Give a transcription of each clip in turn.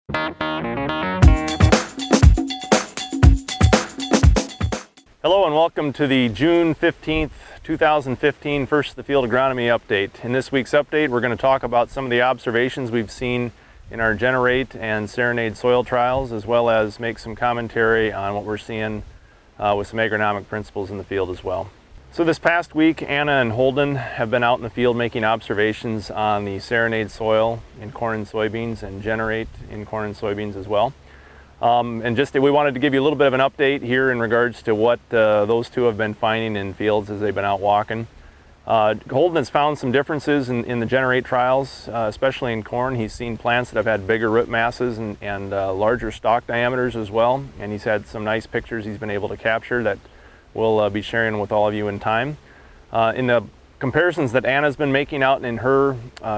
Hello and welcome to the June 15th, 2015 First the Field Agronomy Update. In this week's update, we're going to talk about some of the observations we've seen in our Generate and Serenade soil trials, as well as make some commentary on what we're seeing with some agronomic principles in the field as well. So this past week, Anna and Holden have been out in the field making observations on the Serenade soil in corn and soybeans and Generate in corn and soybeans as well. We wanted to give you a little bit of an update here in regards to what those two have been finding in fields as they've been out walking. Holden has found some differences in the Generate trials, especially in corn. He's seen plants that have had bigger root masses and larger stalk diameters as well, and he's had some nice pictures he's been able to capture that we'll be sharing with all of you in time. In the comparisons that Anna's been making out in her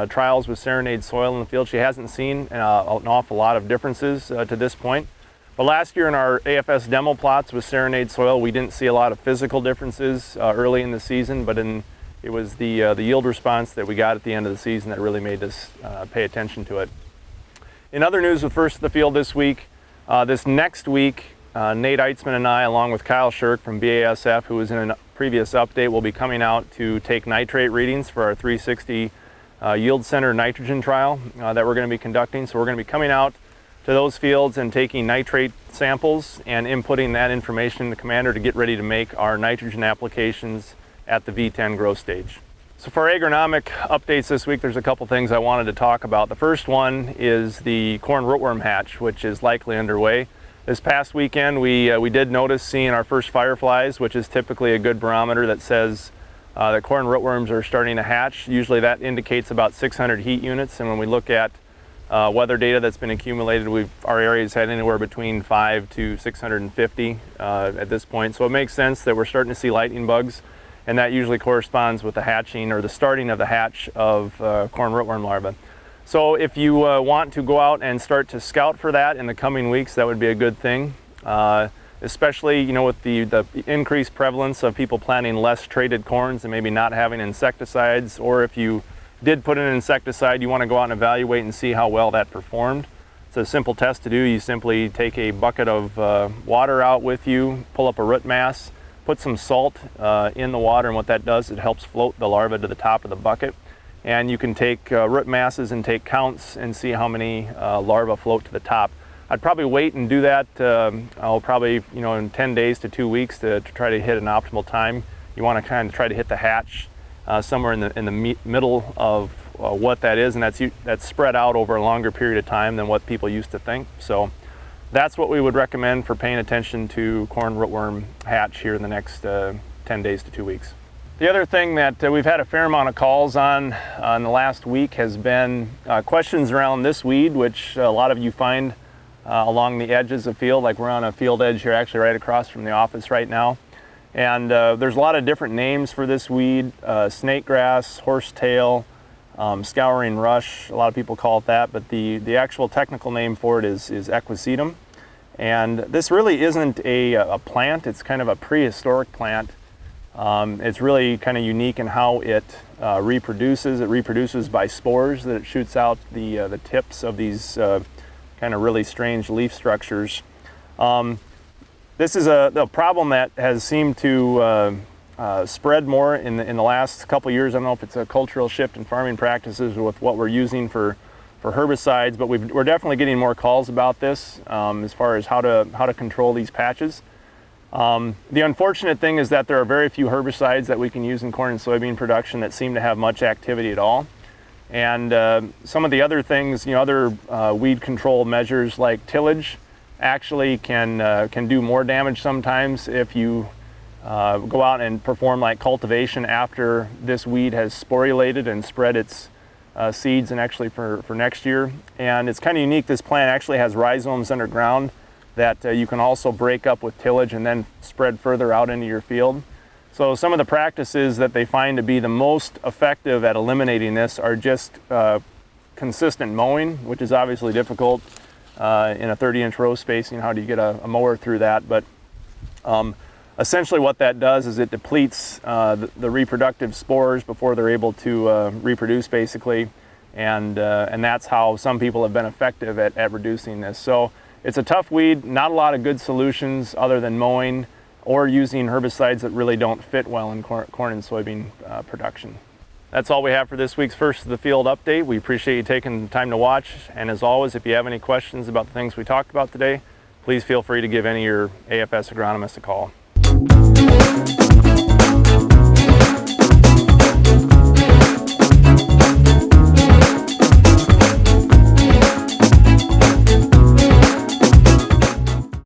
trials with Serenade soil in the field, she hasn't seen an awful lot of differences to this point. But last year in our AFS demo plots with Serenade soil, we didn't see a lot of physical differences early in the season, but it was the yield response that we got at the end of the season that really made us pay attention to it. In other news with First the Field this week, this next week, Nate Eitzman and I, along with Kyle Shirk from BASF, who was in a previous update, will be coming out to take nitrate readings for our 360 yield center nitrogen trial that we're going to be conducting. So we're going to be coming out to those fields and taking nitrate samples and inputting that information in the commander to get ready to make our nitrogen applications at the V10 growth stage. So for agronomic updates this week, there's a couple things I wanted to talk about. The first one is the corn rootworm hatch, which is likely underway. This past weekend, we did notice seeing our first fireflies, which is typically a good barometer that says that corn rootworms are starting to hatch. Usually that indicates about 600 heat units, and when we look at weather data that's been accumulated, our area's had anywhere between 5 to 650 at this point. So it makes sense that we're starting to see lightning bugs, and that usually corresponds with the hatching or the starting of the hatch of corn rootworm larvae. So if you want to go out and start to scout for that in the coming weeks, that would be a good thing. Especially, with the increased prevalence of people planting less traded corns and maybe not having insecticides, or if you did put in an insecticide, you want to go out and evaluate and see how well that performed. It's a simple test to do. You simply take a bucket of water out with you, pull up a root mass, put some salt in the water, and what that does, it helps float the larva to the top of the bucket. And you can take root masses and take counts and see how many larvae float to the top. I'd probably wait and do that, I'll probably, in 10 days to 2 weeks to try to hit an optimal time. You want to kind of try to hit the hatch somewhere in the middle of what that is, and that's spread out over a longer period of time than what people used to think. So that's what we would recommend for paying attention to corn rootworm hatch here in the next 10 days to 2 weeks. The other thing that we've had a fair amount of calls on in the last week has been questions around this weed, which a lot of you find along the edges of field. Like we're on a field edge here, actually right across from the office right now. And there's a lot of different names for this weed: snake grass, horsetail, scouring rush. A lot of people call it that, but the actual technical name for it is equisetum. And this really isn't a plant. It's kind of a prehistoric plant. It's really kind of unique in how it reproduces. It reproduces by spores that it shoots out the tips of these kind of really strange leaf structures. This is a problem that has seemed to spread more in the last couple years. I don't know if it's a cultural shift in farming practices with what we're using for herbicides, but we're definitely getting more calls about this as far as how to control these patches. The unfortunate thing is that there are very few herbicides that we can use in corn and soybean production that seem to have much activity at all. And some of the other things, other weed control measures like tillage actually can do more damage sometimes if you go out and perform like cultivation after this weed has sporulated and spread its seeds and actually for next year. And it's kind of unique. This plant actually has rhizomes underground that you can also break up with tillage and then spread further out into your field. So some of the practices that they find to be the most effective at eliminating this are just consistent mowing, which is obviously difficult in a 30-inch row spacing. How do you get a mower through that? But essentially what that does is it depletes the reproductive spores before they're able to reproduce basically. and that's how some people have been effective at reducing this. So it's a tough weed, not a lot of good solutions other than mowing or using herbicides that really don't fit well in corn and soybean production. That's all we have for this week's First of the Field update. We appreciate you taking the time to watch, and as always, if you have any questions about the things we talked about today, please feel free to give any of your AFS agronomists a call.